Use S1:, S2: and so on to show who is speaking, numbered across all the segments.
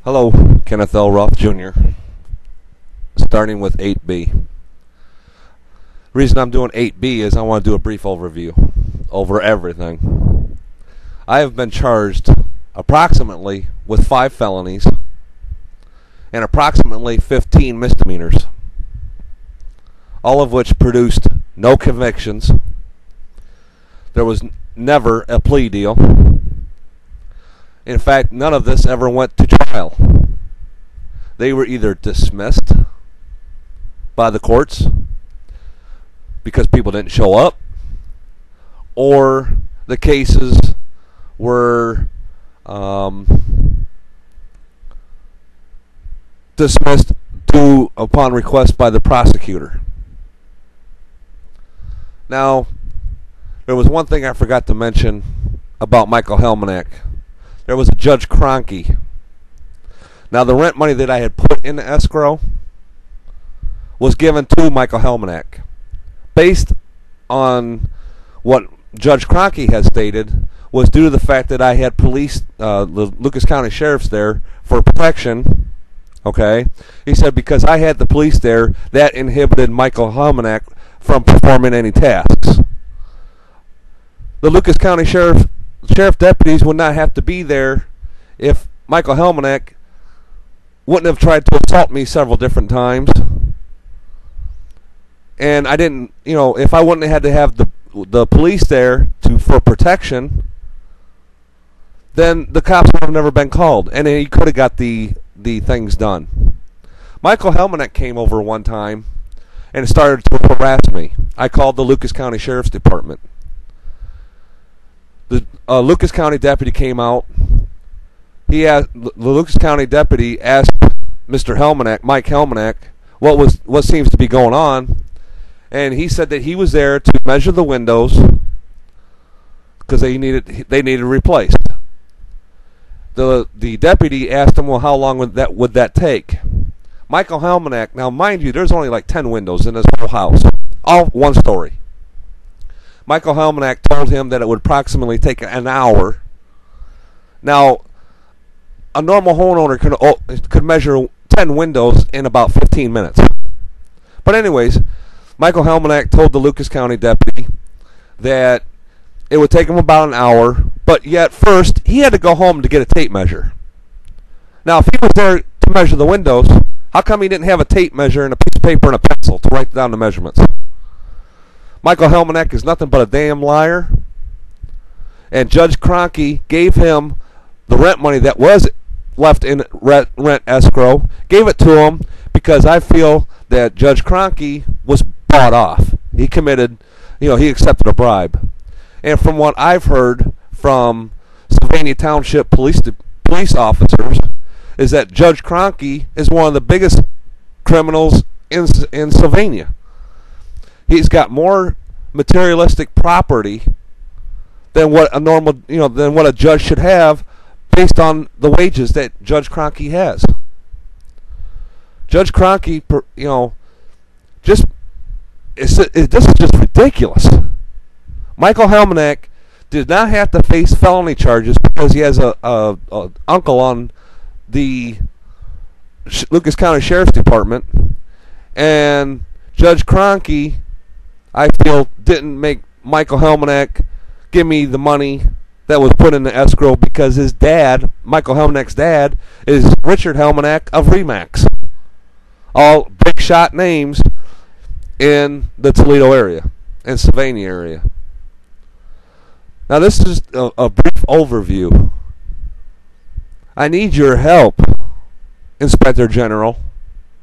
S1: Hello, Kenneth L. Roth Jr. Starting with 8B. The reason I'm doing 8B is I want to do a brief overview over everything. I have been charged approximately with 5 felonies and approximately 15 misdemeanors, all of which produced no convictions. There was never a plea deal. In fact, none of this ever went to trial. They were either dismissed by the courts because people didn't show up, or the cases were dismissed upon request by the prosecutor. Now, there was one thing I forgot to mention about Michael Helmanack. There was a Judge Kroenke. Now, the rent money that I had put in escrow was given to Michael Helmanack. Based on what Judge Kroenke has stated, was due to the fact that I had police, the Lucas County Sheriffs there for protection. Okay? He said because I had the police there, that inhibited Michael Helmanack from performing any tasks. The Lucas County Sheriff deputies would not have to be there if Michael Helmanack wouldn't have tried to assault me several different times. And I didn't, if I wouldn't have had to have the police there for protection, then the cops would have never been called, and he could have got the things done. Michael Helmanack came over one time and started to harass me. I called the Lucas County Sheriff's Department. The Lucas County deputy came out. The Lucas County deputy asked Mr. Helmanack, Mike Helmanack, what seems to be going on, and he said that he was there to measure the windows because they needed replaced. The deputy asked him, well, how long would that take? Michael Helmanack, now mind you, there's only like 10 windows in this whole house, all one story. Michael Helmanack told him that it would approximately take an hour. Now, a normal homeowner could measure 10 windows in about 15 minutes. But anyways, Michael Helmanack told the Lucas County deputy that it would take him about an hour, but yet first he had to go home to get a tape measure. Now, if he was there to measure the windows, how come he didn't have a tape measure and a piece of paper and a pencil to write down the measurements? Michael Helmanack is nothing but a damn liar. And Judge Kroenke gave him the rent money that was left in rent escrow, gave it to him because I feel that Judge Kroenke was bought off. He he accepted a bribe. And from what I've heard from Sylvania Township police officers is that Judge Kroenke is one of the biggest criminals in Sylvania. He's got more materialistic property than what a judge should have based on the wages that Judge Kroenke has. Judge Kroenke, this is just ridiculous. Michael Helmanack did not have to face felony charges because he has a uncle on the Lucas County Sheriff's Department, and Judge Kroenke, I feel, didn't make Michael Helmanack give me the money that was put in the escrow because his dad, Michael Helmanack's dad, is Richard Helmanack of Remax. All big shot names in the Toledo area and Sylvania area. Now, this is a brief overview. I need your help, Inspector General,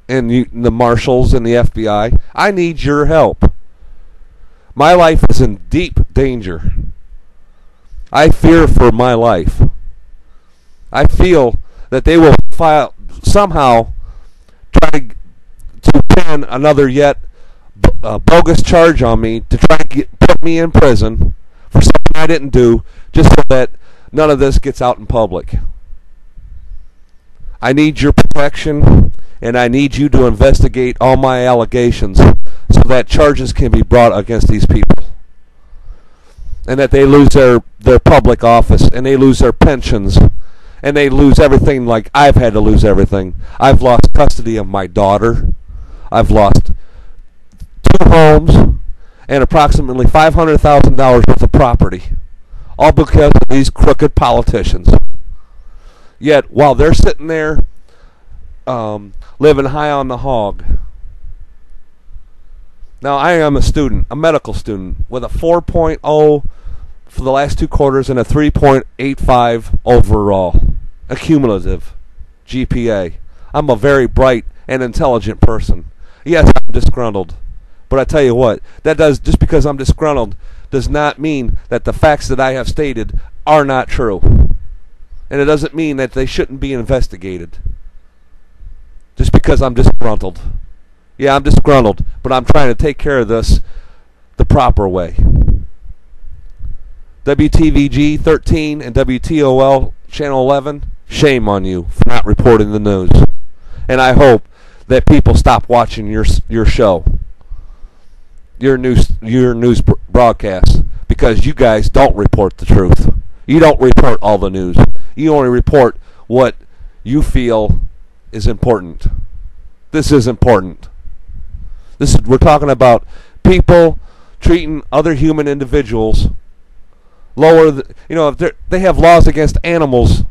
S1: and the marshals and the FBI. I need your help. My life is in deep danger. I fear for my life. I feel that they will somehow try to pin another yet bogus charge on me to try to put me in prison for something I didn't do, just so that none of this gets out in public. I need your protection, and I need you to investigate all my allegations so that charges can be brought against these people, and that they lose their public office, and they lose their pensions, and they lose everything like I've had to lose everything. I've lost custody of my daughter. I've lost 2 homes and approximately $500,000 worth of property, all because of these crooked politicians. Yet, while they're sitting there living high on the hog. Now, I am a student, a medical student, with a 4.0 for the last 2 quarters and a 3.85 overall, a cumulative GPA. I'm a very bright and intelligent person. Yes, I'm disgruntled. But I tell you what, just because I'm disgruntled does not mean that the facts that I have stated are not true. And it doesn't mean that they shouldn't be investigated. Just because I'm disgruntled. Yeah, I'm disgruntled, but I'm trying to take care of this the proper way. WTVG 13 and WTOL Channel 11, shame on you for not reporting the news. And I hope that people stop watching your show, your news broadcasts, because you guys don't report the truth. You don't report all the news. You only report what you feel is important. This is important. We're talking about people treating other human individuals lower. If they have laws against animals,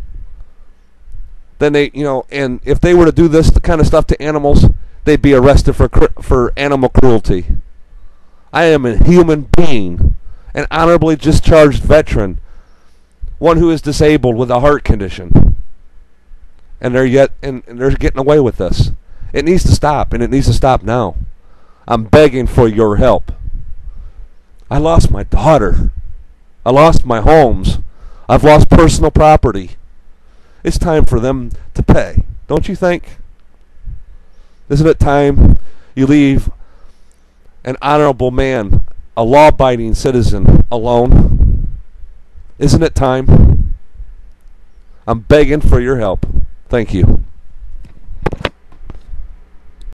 S1: then and if they were to do this kind of stuff to animals, they'd be arrested for animal cruelty. I am a human being, an honorably discharged veteran, one who is disabled with a heart condition, and they're getting away with this. It needs to stop, and it needs to stop now. I'm begging for your help. I lost my daughter. I lost my homes. I've lost personal property. It's time for them to pay, don't you think? Isn't it time you leave an honorable man, a law-abiding citizen, alone? Isn't it time? I'm begging for your help. Thank you.